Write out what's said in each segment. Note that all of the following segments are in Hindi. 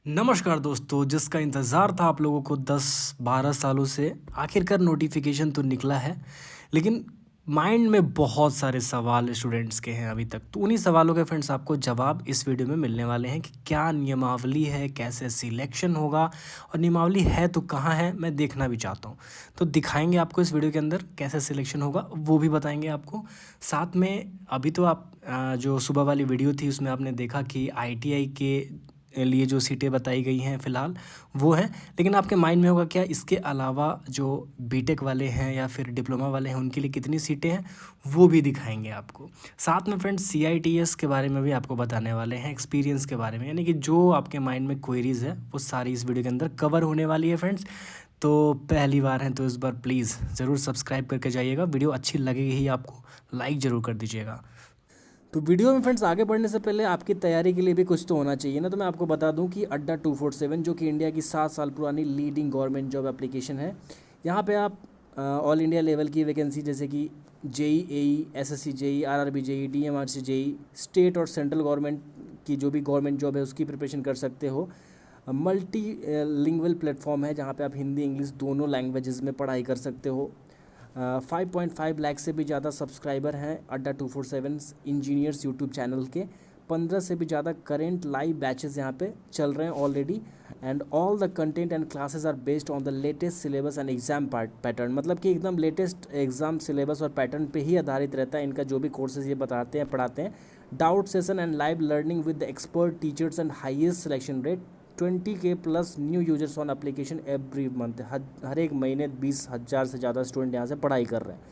नमस्कार दोस्तों, जिसका इंतज़ार था आप लोगों को 10-12 सालों से, आखिरकार नोटिफिकेशन तो निकला है। लेकिन माइंड में बहुत सारे सवाल स्टूडेंट्स के हैं अभी तक। तो उन्हीं सवालों के फ्रेंड्स आपको जवाब इस वीडियो में मिलने वाले हैं कि क्या नियमावली है, कैसे सिलेक्शन होगा और नियमावली है तो कहाँ है, मैं देखना भी चाहता हूँ। तो दिखाएंगे आपको इस वीडियो के अंदर कैसे सिलेक्शन होगा, वो भी बताएंगे आपको। साथ में अभी तो आप जो सुबह वाली वीडियो थी उसमें आपने देखा कि आईटीआई के लिए जो सीटें बताई गई हैं फ़िलहाल वो हैं, लेकिन आपके माइंड में होगा क्या इसके अलावा जो बीटेक वाले हैं या फिर डिप्लोमा वाले हैं उनके लिए कितनी सीटें हैं, वो भी दिखाएंगे आपको। साथ में फ्रेंड्स सीआईटीएस के बारे में भी आपको बताने वाले हैं, एक्सपीरियंस के बारे में, यानी कि जो आपके माइंड में क्वेरीज़ है वो सारी इस वीडियो के अंदर कवर होने वाली है फ्रेंड्स। तो पहली बार हैं तो इस बार प्लीज़ ज़रूर सब्सक्राइब करके जाइएगा, वीडियो अच्छी लगेगी ही आपको, लाइक ज़रूर कर दीजिएगा। तो वीडियो में फ्रेंड्स आगे बढ़ने से पहले आपकी तैयारी के लिए भी कुछ तो होना चाहिए ना। तो मैं आपको बता दूं कि अड्डा 247 जो कि इंडिया की 7 साल पुरानी लीडिंग गवर्नमेंट जॉब एप्लीकेशन है, यहाँ पे आप ऑल इंडिया लेवल की वैकेंसी जैसे कि JE AE SSC JE RRB JE DMRC JE state और सेंट्रल गवर्नमेंट की जो भी गवर्नमेंट जॉब है उसकी प्रिपरेशन कर सकते हो। मल्टी लिंगुअल प्लेटफॉर्म है जहाँ पे आप हिंदी इंग्लिश दोनों लैंग्वेजेस में पढ़ाई कर सकते हो। 5.5 लाख से भी ज़्यादा सब्सक्राइबर हैं अड्डा 247 इंजीनियर्स यूट्यूब चैनल के। 15 से भी ज़्यादा करेंट लाइव बैचेस यहाँ पे चल रहे हैं already. And all the content and classes are based on the latest syllabus and exam pattern, मतलब कि एकदम लेटेस्ट एग्जाम सिलेबस और पैटर्न पे ही आधारित रहता है इनका जो भी कोर्सेज ये बताते हैं पढ़ाते हैं। Doubt session and live learning with expert teachers and highest selection rate. 20K plus new users on application every month. हर एक महीने 20,000 से ज़्यादा स्टूडेंट यहाँ से पढ़ाई कर रहे हैं।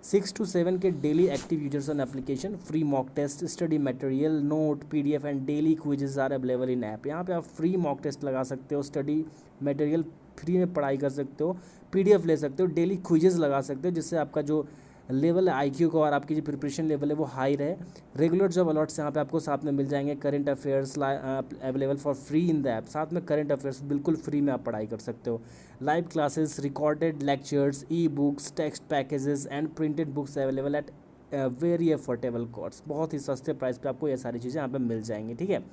6 to 7 के daily active users on application. Free mock test, study material, note, PDF and daily quizzes are available in app. यहाँ पे आप फ्री मॉक टेस्ट लगा सकते हो, स्टडी मटेरियल फ्री में पढ़ाई कर सकते हो, पीडीएफ ले सकते हो, डेली क्विजेज लगा सकते हो जिससे आपका जो लेवल है आईक्यू का और आपकी जो प्रिपरेशन लेवल है वो हाई रहे। रेगुलर जॉब अलॉट्स यहाँ पे आपको साथ में मिल जाएंगे। Current affairs available for free in the app, साथ में करंट अफेयर्स बिल्कुल फ्री में आप पढ़ाई कर सकते हो। Live classes, recorded lectures, e books, text packages and printed books available at very affordable cost. बहुत ही सस्ते प्राइस पे आपको ये सारी चीज़ें यहाँ पे मिल जाएंगी, ठीक है।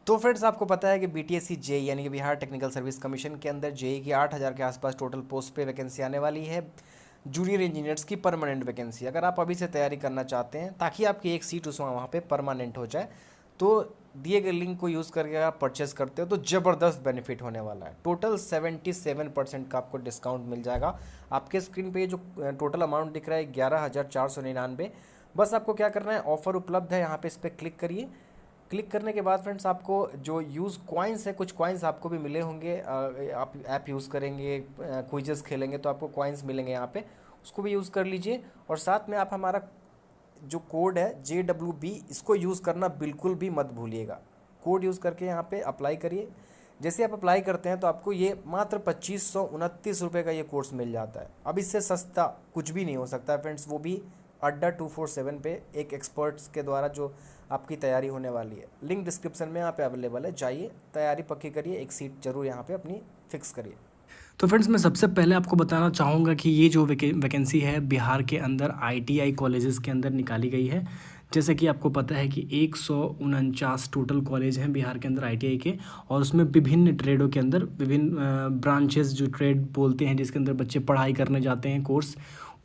तो फ्रेंड्स आपको पता है कि बीटीएससी जेई यानी कि बिहार टेक्निकल सर्विस कमीशन के अंदर जेई की 8,000 के आसपास टोटल पोस्ट पे वैकेंसी आने वाली है। जूनियर इंजीनियर्स की परमानेंट वैकेंसी, अगर आप अभी से तैयारी करना चाहते हैं ताकि आपकी एक सीट उसमें वहाँ पे परमानेंट हो जाए, तो दिए गए लिंक को यूज़ करके आप परचेस करते हो तो ज़बरदस्त बेनिफिट होने वाला है। टोटल 77% का आपको डिस्काउंट मिल जाएगा। आपके स्क्रीन पे जो टोटल अमाउंट दिख रहा है 11,499। बस आपको क्या करना है, ऑफर उपलब्ध है, यहाँ पे इस पर क्लिक करिए। क्लिक करने के बाद फ्रेंड्स आपको जो यूज़ कॉइन्स है, कुछ कॉइन्स आपको भी मिले होंगे। आप ऐप यूज़ करेंगे, क्विजेस खेलेंगे तो आपको कॉइन्स मिलेंगे यहाँ पे, उसको भी यूज़ कर लीजिए। और साथ में आप हमारा जो कोड है JWB, इसको यूज़ करना बिल्कुल भी मत भूलिएगा। कोड यूज़ करके यहाँ पे अप्लाई करिए। जैसे आप अप्लाई करते हैं तो आपको ये मात्र 2529 रुपये का ये कोर्स मिल जाता है। अब इससे सस्ता कुछ भी नहीं हो सकता है फ्रेंड्स, वो भी अड्डा 247 पे एक एक्सपर्ट्स के द्वारा जो आपकी तैयारी होने वाली है। लिंक डिस्क्रिप्शन में यहाँ पे अवेलेबल है, जाइए तैयारी पक्की करिए, एक सीट जरूर यहाँ पे अपनी फिक्स करिए। तो फ्रेंड्स मैं सबसे पहले आपको बताना चाहूँगा कि ये जो वैकेंसी है बिहार के अंदर आईटीआई कॉलेजेस के अंदर निकाली गई है। जैसे कि आपको पता है कि 149 टोटल कॉलेज हैं बिहार के अंदर आईटीआई के, और उसमें विभिन्न ट्रेडों के अंदर विभिन्न ब्रांचेस जो ट्रेड बोलते हैं जिसके अंदर बच्चे पढ़ाई करने जाते हैं कोर्स,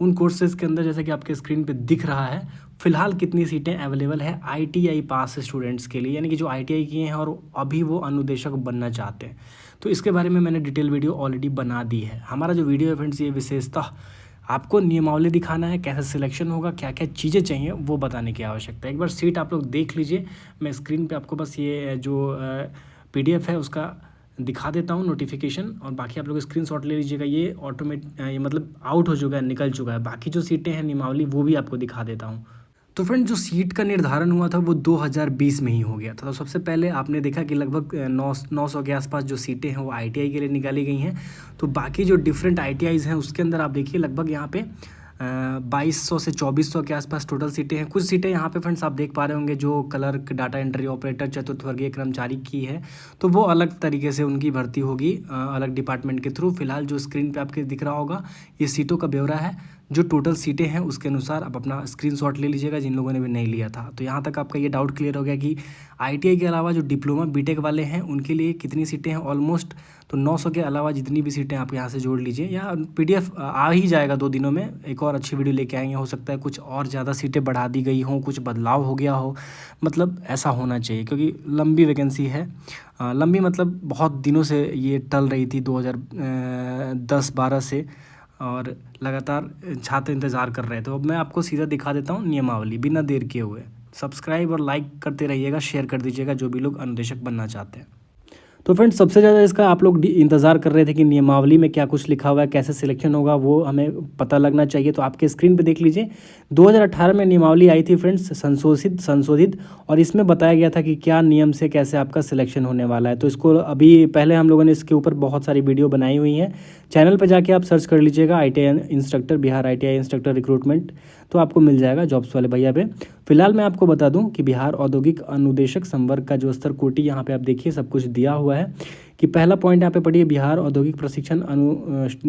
उन कोर्सेज़ के अंदर जैसे कि आपके स्क्रीन पे दिख रहा है फ़िलहाल कितनी सीटें अवेलेबल है आईटीआई पास स्टूडेंट्स के लिए, यानी कि जो आईटीआई किए हैं और अभी वो अनुदेशक बनना चाहते हैं। तो इसके बारे में मैंने डिटेल वीडियो ऑलरेडी बना दी है। हमारा जो वीडियो है फ्रेंड्स ये विशेषतः आपको नियमावली दिखाना है, कैसे सिलेक्शन होगा, क्या क्या चीज़ें चाहिए वो बताने की आवश्यकता है। एक बार सीट आप लोग देख लीजिए, मैं स्क्रीन पे आपको बस ये जो पीडीएफ है उसका दिखा देता हूँ नोटिफिकेशन, और बाकी आप लोग स्क्रीनशॉट ले लीजिएगा। ये ये मतलब आउट हो चुका है, निकल चुका है। बाकी जो सीटें हैं नियमावली वो भी आपको दिखा देता हूँ। तो फ्रेंड जो सीट का निर्धारण हुआ था वो 2020 में ही हो गया था। तो सबसे पहले आपने देखा कि लगभग 900 के आसपास जो सीटें हैं वो आईटीआई के लिए निकाली गई हैं। तो बाकी जो डिफरेंट आईटीआईज़ हैं उसके अंदर आप देखिए लगभग यहाँ पे 2200 से 2400 के आसपास टोटल सीटें हैं। कुछ सीटें यहाँ पे फ्रेंड्स आप देख पा रहे होंगे जो क्लर्क, डाटा एंट्री ऑपरेटर, चतुर्थवर्गीय कर्मचारी की है, तो वो अलग तरीके से उनकी भर्ती होगी अलग डिपार्टमेंट के थ्रू। फिलहाल जो स्क्रीन पे आपके दिख रहा होगा ये सीटों का ब्यौरा है जो टोटल सीटें हैं उसके अनुसार आप अपना स्क्रीनशॉट ले लीजिएगा जिन लोगों ने भी नहीं लिया था। तो यहाँ तक आपका ये डाउट क्लियर हो गया कि ITI के अलावा जो डिप्लोमा बीटेक वाले हैं उनके लिए कितनी सीटें हैं ऑलमोस्ट। तो 900 के अलावा जितनी भी सीटें आप यहाँ से जोड़ लीजिए, या PDF आ ही जाएगा 2 दिनों में। एक और अच्छी वीडियो लेके आएंगे, हो सकता है कुछ और ज़्यादा सीटें बढ़ा दी गई हों, कुछ बदलाव हो गया हो, मतलब ऐसा होना चाहिए क्योंकि लंबी वैकेंसी है। लंबी मतलब बहुत दिनों से ये टल रही थी 2010-12 से, और लगातार छात्र इंतज़ार कर रहे थे। तो अब मैं आपको सीधा दिखा देता हूँ नियमावली बिना देर किए हुए। सब्सक्राइब और लाइक करते रहिएगा, शेयर कर दीजिएगा जो भी लोग अनुदेशक बनना चाहते हैं। तो फ्रेंड्स, सबसे ज़्यादा इसका आप लोग इंतज़ार कर रहे थे कि नियमावली में क्या कुछ लिखा हुआ है, कैसे सिलेक्शन होगा, वो हमें पता लगना चाहिए। तो आपके स्क्रीन पे देख लीजिए 2018 में नियमावली आई थी फ्रेंड्स, संशोधित, और इसमें बताया गया था कि क्या नियम से कैसे आपका सिलेक्शन होने वाला है। तो इसको अभी पहले हम लोगों ने इसके ऊपर बहुत सारी वीडियो बनाई हुई हैं, चैनल पर जाके आप सर्च कर लीजिएगा ITI instructor, Bihar ITI instructor recruitment, तो आपको मिल जाएगा जॉब्स वाले भैया पे। फिलहाल मैं आपको बता दूं कि बिहार औद्योगिक अनुदेशक संवर्ग का जो स्तर कोटि यहाँ पे आप देखिए सब कुछ दिया हुआ है कि पहला पॉइंट यहाँ पे पढ़िए, बिहार औद्योगिक प्रशिक्षण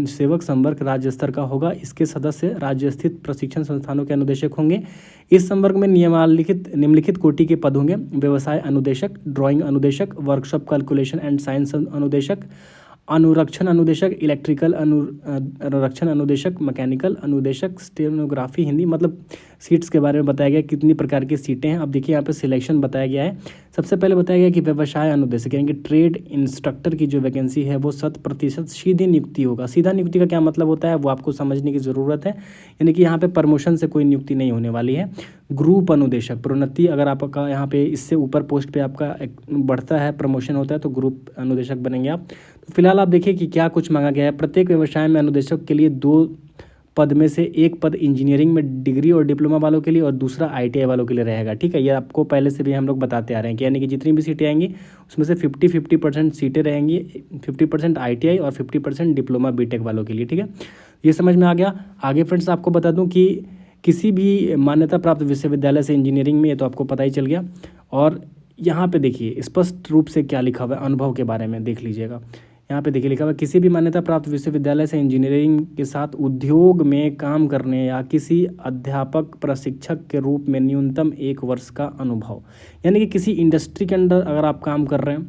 सेवक संवर्ग राज्य स्तर का होगा। इसके सदस्य राज्य स्थित प्रशिक्षण संस्थानों के अनुदेशक होंगे। इस संवर्ग में निम्नलिखित कोटि के पद होंगे: व्यवसाय अनुदेशक, ड्राइंग अनुदेशक, वर्कशॉप कैलकुलेशन एंड साइंस अनुदेशक, अनुरक्षण अनुदेशक, इलेक्ट्रिकल अनुरक्षण अनुदेशक, मैकेनिकल अनुदेशक, स्टेनोग्राफी हिंदी। मतलब सीट्स के बारे में बताया गया कितनी प्रकार की सीटें हैं। अब देखिए यहाँ पे सिलेक्शन बताया गया है। सबसे पहले बताया गया कि व्यवसाय अनुदेशक यानी कि ट्रेड इंस्ट्रक्टर की जो वैकेंसी है वो 100% सीधी नियुक्ति होगा। सीधा नियुक्ति का क्या मतलब होता है वो आपको समझने की ज़रूरत है, यानी कि यहाँ पे प्रमोशन से कोई नियुक्ति नहीं होने वाली है। ग्रुप अनुदेशक, प्रोन्नति अगर आपका यहाँ पे इससे ऊपर पोस्ट पे आपका बढ़ता है, प्रमोशन होता है, तो ग्रुप अनुदेशक बनेंगे आप। तो फिलहाल आप देखिए कि क्या कुछ मांगा गया है। प्रत्येक व्यवसाय में अनुदेशक के लिए 2 पद में से एक पद इंजीनियरिंग में डिग्री और डिप्लोमा वालों के लिए और दूसरा ITI वालों के लिए रहेगा। ठीक है, ये आपको पहले से भी हम लोग बताते आ रहे हैं कि यानी कि जितनी भी सीटें आएंगी उसमें से 50-50% सीटें रहेंगी, 50% ITI और 50% डिप्लोमा बीटेक वालों के लिए। ठीक है, ये समझ में आ गया। आगे फ्रेंड्स आपको बता दूँ कि किसी भी मान्यता प्राप्त विश्वविद्यालय से इंजीनियरिंग में, ये तो आपको पता ही चल गया। और यहाँ पे देखिए स्पष्ट रूप से क्या लिखा हुआ है, अनुभव के बारे में देख लीजिएगा। यहाँ पे देखिए लिखा हुआ है, किसी भी मान्यता प्राप्त विश्वविद्यालय से इंजीनियरिंग के साथ उद्योग में काम करने या किसी अध्यापक प्रशिक्षक के रूप में न्यूनतम 1 वर्ष का अनुभव। यानी कि किसी इंडस्ट्री के अंदर अगर आप काम कर रहे हैं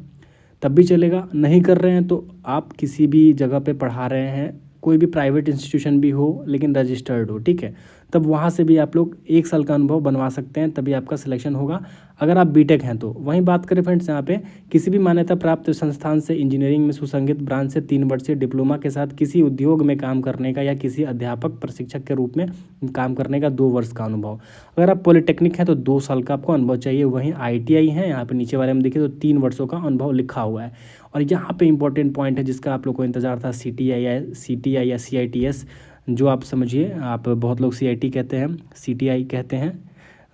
तब भी चलेगा, नहीं कर रहे हैं तो आप किसी भी जगह पे पढ़ा रहे हैं, कोई भी प्राइवेट इंस्टीट्यूशन भी हो लेकिन रजिस्टर्ड हो, ठीक है, तब वहाँ से भी आप लोग 1 साल का अनुभव बनवा सकते हैं, तभी आपका सिलेक्शन होगा अगर आप बीटेक हैं तो। वहीं बात करें फ्रेंड्स यहाँ पे, किसी भी मान्यता प्राप्त संस्थान से इंजीनियरिंग में सुसंगत ब्रांच से 3 वर्षीय डिप्लोमा के साथ किसी उद्योग में काम करने का या किसी अध्यापक प्रशिक्षक के रूप में काम करने का 2 वर्ष का अनुभव। अगर आप पॉलिटेक्निक हैं तो 2 साल का आपको अनुभव चाहिए। वहीं ITI है, यहाँ पे नीचे वाले में देखिए तो 3 वर्षों का अनुभव लिखा हुआ है। और यहाँ पे इंपॉर्टेंट पॉइंट है जिसका आप लोग को इंतजार था, CTI या CITS, जो आप समझिए, आप बहुत लोग CIT कहते हैं, CTI कहते हैं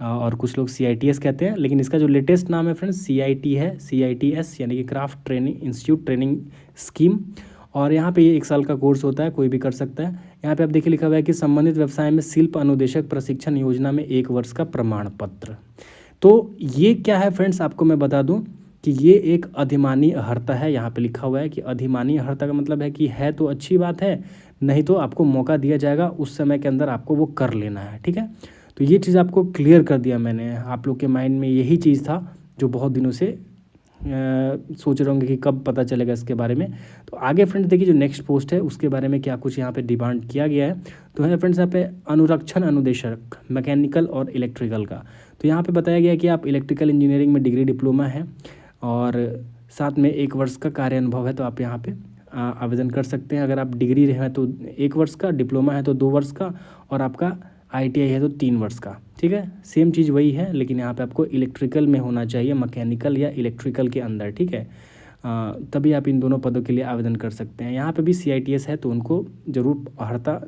और कुछ लोग CITS कहते हैं, लेकिन इसका जो लेटेस्ट नाम है फ्रेंड्स CIT है, CITS यानी कि craft training institute training scheme. और यहाँ पे ये 1 साल का कोर्स होता है, कोई भी कर सकता है। यहाँ पे आप देखिए लिखा हुआ है कि संबंधित व्यवसाय में शिल्प अनुदेशक प्रशिक्षण योजना में 1 वर्ष का प्रमाण पत्र। तो ये क्या है फ्रेंड्स, आपको मैं बता दूँ कि ये एक अधिमानी अर्हता है। यहाँ पे लिखा हुआ है कि अधिमानी अर्हता का मतलब है कि है तो अच्छी बात है, नहीं तो आपको मौका दिया जाएगा, उस समय के अंदर आपको वो कर लेना है। ठीक है, तो ये चीज़ आपको क्लियर कर दिया मैंने। आप लोग के माइंड में यही चीज़ था जो बहुत दिनों से सोच रहे होंगे कि कब पता चलेगा इसके बारे में। तो आगे फ्रेंड्स देखिए जो नेक्स्ट पोस्ट है उसके बारे में क्या कुछ यहाँ पे डिमांड किया गया है। तो है फ्रेंड्स यहाँ पे अनुरक्षण अनुदेशक मैकेनिकल और इलेक्ट्रिकल का। तो यहाँ पे बताया गया कि आप इलेक्ट्रिकल इंजीनियरिंग में डिग्री डिप्लोमा है और साथ में 1 वर्ष का कार्य अनुभव है, तो आप यहाँ पे आवेदन कर सकते हैं। अगर आप डिग्री हैं तो 1 वर्ष का, डिप्लोमा है तो 2 वर्ष का, और आपका ITI है तो 3 वर्ष का। ठीक है, सेम चीज़ वही है, लेकिन यहाँ पे आपको इलेक्ट्रिकल में होना चाहिए, मैकेनिकल या इलेक्ट्रिकल के अंदर। ठीक है, तभी आप इन दोनों पदों के लिए आवेदन कर सकते हैं। यहाँ पे भी CITS है तो उनको जरूर अर्हता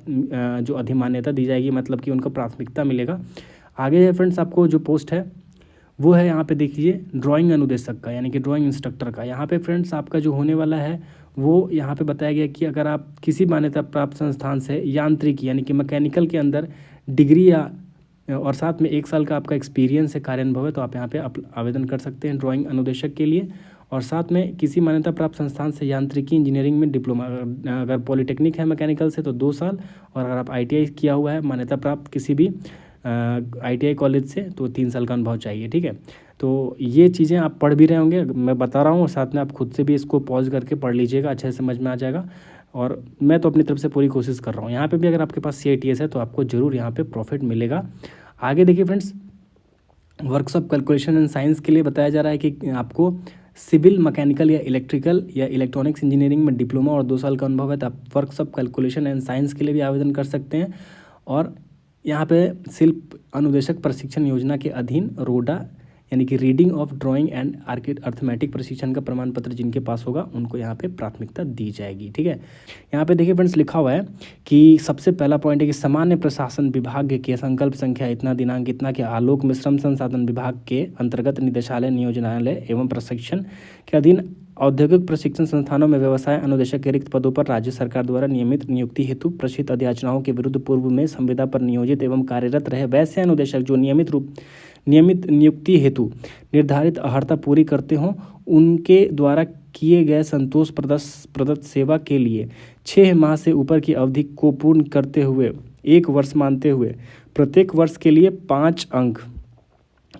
जो अधिमान्यता दी जाएगी, मतलब कि उनको प्राथमिकता मिलेगा। आगे है फ्रेंड्स आपको जो पोस्ट है वो है, यहाँ पे देखिए ड्राइंग अनुदेशक का, यानी कि ड्राइंग इंस्ट्रक्टर का। यहाँ पे फ्रेंड्स आपका जो होने वाला है वो यहाँ पे बताया गया कि अगर आप किसी मान्यता प्राप्त संस्थान से यांत्रिकी यानी कि मैकेनिकल के अंदर डिग्री या और साथ में 1 साल का आपका एक्सपीरियंस है, कार्य अनुभव है, तो आप यहाँ पे आवेदन कर सकते हैं ड्राइंग अनुदेशक के लिए। और साथ में किसी मान्यता प्राप्त संस्थान से यांत्रिकी इंजीनियरिंग में डिप्लोमा, अगर पॉलिटेक्निक है मैकेनिकल से तो 2 साल, और अगर आप ITI किया हुआ है मान्यता प्राप्त किसी भी ITI कॉलेज से तो 3 साल का अनुभव चाहिए। ठीक है, तो ये चीज़ें आप पढ़ भी रहे होंगे, मैं बता रहा हूँ, और साथ में आप खुद से भी इसको पॉज करके पढ़ लीजिएगा, अच्छे से समझ में आ जाएगा। और मैं तो अपनी तरफ से पूरी कोशिश कर रहा हूँ। यहाँ पे भी अगर आपके पास CITS है तो आपको ज़रूर यहाँ पे प्रॉफिट मिलेगा। आगे देखिए friends, workshop calculation and science के लिए बताया जा रहा है कि आपको सिविल, मैकेनिकल या इलेक्ट्रिकल या इलेक्ट्रॉनिक्स इंजीनियरिंग में डिप्लोमा और 2 साल का अनुभव है तो आप वर्कशॉप कैलकुलेशन एंड साइंस के लिए भी आवेदन कर सकते हैं। और यहाँ पे शिल्प अनुदेशक प्रशिक्षण योजना के अधीन रोडा यानी कि reading of drawing and arithmetic प्रशिक्षण का प्रमाण पत्र जिनके पास होगा उनको यहाँ पे प्राथमिकता दी जाएगी। ठीक है, यहाँ पे देखिए फ्रेंड्स लिखा हुआ है कि सबसे पहला पॉइंट है कि सामान्य प्रशासन विभाग के संकल्प संख्या इतना दिनांक इतना के आलोक में श्रम संसाधन विभाग के अंतर्गत निदेशालय, नियोजनालय एवं प्रशिक्षण के अधीन औद्योगिक प्रशिक्षण संस्थानों में व्यवसाय अनुदेशक के रिक्त पदों पर राज्य सरकार द्वारा नियमित नियुक्ति हेतु प्रचित अधियाचनाओं के विरुद्ध पूर्व में संविदा पर नियोजित एवं कार्यरत रहे वैसे अनुदेशक जो नियमित नियुक्ति हेतु निर्धारित अर्हता पूरी करते हों उनके द्वारा किए गए संतोष प्रदत्त सेवा के लिए 6 माह से ऊपर की अवधि को पूर्ण करते हुए 1 वर्ष मानते हुए प्रत्येक वर्ष के लिए 5 अंक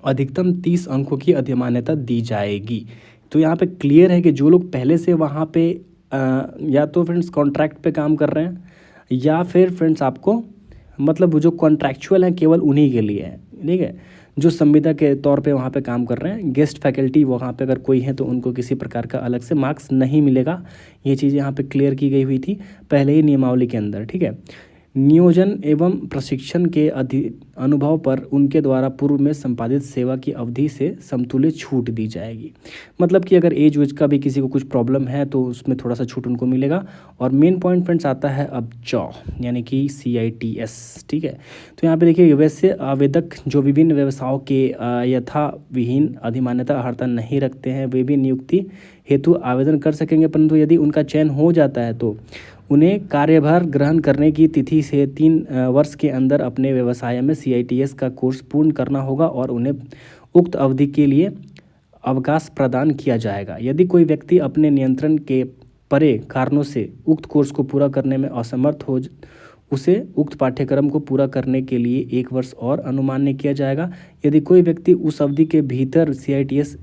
अधिकतम 30 अंकों की अधिमान्यता दी जाएगी। तो यहाँ पे क्लियर है कि जो लोग पहले से वहाँ पे या तो फ्रेंड्स कॉन्ट्रैक्ट पे काम कर रहे हैं या फिर फ्रेंड्स आपको मतलब जो कॉन्ट्रैक्चुअल हैं केवल उन्हीं के लिए है। ठीक है, जो संविदा के तौर पे वहाँ पे काम कर रहे हैं, गेस्ट फैकल्टी वहाँ पे अगर कोई है तो उनको किसी प्रकार का अलग से मार्क्स नहीं मिलेगा। ये चीज़ यहाँ पे क्लियर की गई हुई थी पहले ही नियमावली के अंदर। ठीक है, नियोजन एवं प्रशिक्षण के अनुभव पर उनके द्वारा पूर्व में संपादित सेवा की अवधि से समतुल्य छूट दी जाएगी। मतलब कि अगर एज का भी किसी को कुछ प्रॉब्लम है तो उसमें थोड़ा सा छूट उनको मिलेगा। और मेन पॉइंट फ्रेंड्स आता है अब यानी कि CITS। ठीक है, तो यहाँ पे देखिए वैसे आवेदक जो विभिन्न व्यवसायों के यथा विहीन अधिमान्यता अर्हता नहीं रखते हैं वे भी नियुक्ति हेतु आवेदन कर सकेंगे, परंतु यदि उनका चयन हो जाता है तो उन्हें कार्यभार ग्रहण करने की तिथि से 3 वर्ष के अंदर अपने व्यवसाय में CITS का कोर्स पूर्ण करना होगा और उन्हें उक्त अवधि के लिए अवकाश प्रदान किया जाएगा। यदि कोई व्यक्ति अपने नियंत्रण के परे कारणों से उक्त कोर्स को पूरा करने में असमर्थ हो उसे उक्त पाठ्यक्रम को पूरा करने के लिए 1 वर्ष और अनुमान्य किया जाएगा। यदि कोई व्यक्ति उस अवधि के भीतर CITS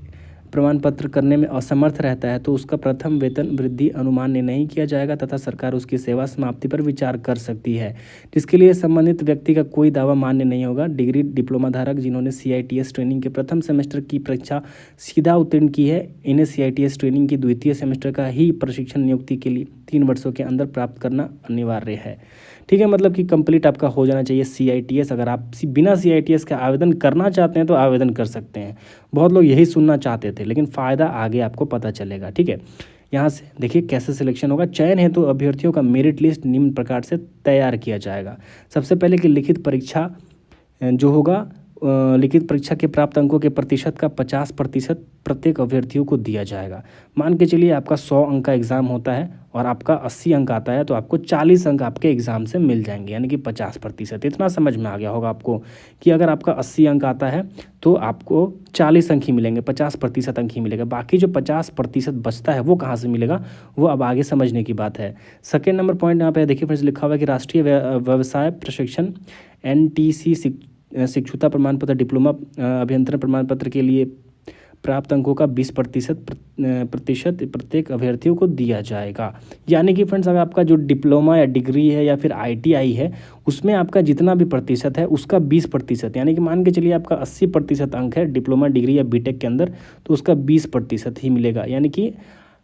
प्रमाण पत्र करने में असमर्थ रहता है तो उसका प्रथम वेतन वृद्धि अनुमान्य नहीं किया जाएगा तथा सरकार उसकी सेवा समाप्ति पर विचार कर सकती है, जिसके लिए संबंधित व्यक्ति का कोई दावा मान्य नहीं होगा। डिग्री डिप्लोमा धारक जिन्होंने CITS ट्रेनिंग के प्रथम सेमेस्टर की परीक्षा सीधा उत्तीर्ण की है, इन्हें CITS ट्रेनिंग की द्वितीय सेमेस्टर का ही प्रशिक्षण नियुक्ति के लिए 3 वर्षों के अंदर प्राप्त करना अनिवार्य है। ठीक है, मतलब कि कंप्लीट आपका हो जाना चाहिए CITS। अगर आप बिना CITS का आवेदन करना चाहते हैं तो आवेदन कर सकते हैं। बहुत लोग यही सुनना चाहते थे लेकिन फ़ायदा आगे आपको पता चलेगा। ठीक है, यहाँ से देखिए कैसे सिलेक्शन होगा। चयन हेतु अभ्यर्थियों का मेरिट लिस्ट निम्न प्रकार से तैयार किया जाएगा। सबसे पहले कि लिखित परीक्षा जो होगा लिखित परीक्षा के प्राप्त अंकों के प्रतिशत का 50% प्रत्येक अभ्यर्थियों को दिया जाएगा। मान के चलिए आपका 100 अंक का एग्ज़ाम होता है और आपका 80 अंक आता है तो आपको 40 अंक आपके एग्ज़ाम से मिल जाएंगे, यानी कि 50%। इतना समझ में आ गया होगा आपको कि अगर आपका 80 अंक आता है तो आपको 40 अंक ही मिलेंगे, 50% अंक ही मिलेगा। बाकी जो 50% बचता है वो कहाँ से मिलेगा वो अब आगे समझने की बात है। सेकेंड नंबर पॉइंट यहाँ पे देखिए फ्रेंड्स लिखा हुआ है कि राष्ट्रीय व्यवसाय प्रशिक्षण NTC शिक्षुता प्रमाण पत्र डिप्लोमा अभियंत्रण प्रमाण पत्र के लिए प्राप्त अंकों का 20% प्रत्येक अभ्यर्थियों को दिया जाएगा। यानी कि फ्रेंड्स अगर आपका जो डिप्लोमा या डिग्री है या फिर ITI है उसमें आपका जितना भी प्रतिशत है उसका 20%, यानी कि मान के चलिए आपका 80% अंक है डिप्लोमा डिग्री या बीटेक के अंदर तो उसका 20% ही मिलेगा, यानी कि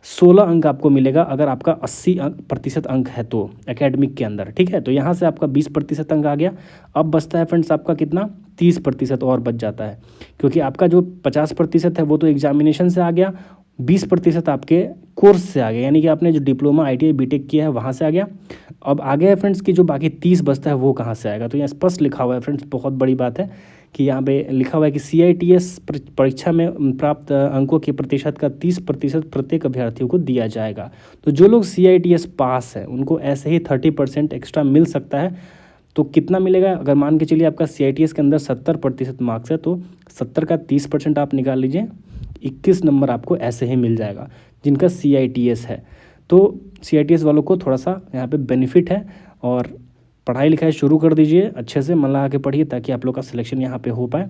16 अंक आपको मिलेगा अगर आपका 80% अंक है तो एकेडमिक के अंदर। ठीक है, तो यहाँ से आपका 20% अंक आ गया। अब बचता है फ्रेंड्स आपका कितना 30% और बच जाता है, क्योंकि आपका जो 50% है वो तो एग्जामिनेशन से आ गया, 20% आपके कोर्स से आ गया, यानी कि आपने जो डिप्लोमा ITI बीटेक किया है वहाँ से आ गया। अब आगे है फ्रेंड्स कि जो बाकी 30 बचता है वो कहाँ से आएगा, तो यहाँ स्पष्ट लिखा हुआ है फ्रेंड्स, बहुत बड़ी बात है कि यहाँ पे लिखा हुआ है कि CITS परीक्षा में प्राप्त अंकों के प्रतिशत का 30% प्रत्येक अभ्यर्थियों को दिया जाएगा। तो जो लोग CITS पास है उनको ऐसे ही 30% एक्स्ट्रा मिल सकता है। तो कितना मिलेगा, अगर मान के चलिए आपका CITS के अंदर 70% मार्क्स है तो 70 का 30% आप निकाल लीजिए, 21 नंबर आपको ऐसे ही मिल जाएगा जिनका CITS है। तो CITS वालों को थोड़ा सा यहाँ पे बेनिफिट है, और पढ़ाई लिखाई शुरू कर दीजिए, अच्छे से मन लगा के पढ़िए ताकि आप लोग का सिलेक्शन यहाँ पे हो पाए।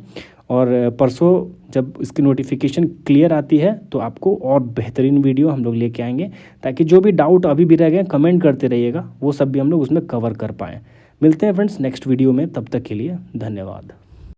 और परसों जब इसकी नोटिफिकेशन क्लियर आती है तो आपको और बेहतरीन वीडियो हम लोग लेके आएंगे, ताकि जो भी डाउट अभी भी रह गए कमेंट करते रहिएगा, वो सब भी हम लोग उसमें कवर कर पाएँ। मिलते हैं फ्रेंड्स नेक्स्ट वीडियो में, तब तक के लिए धन्यवाद।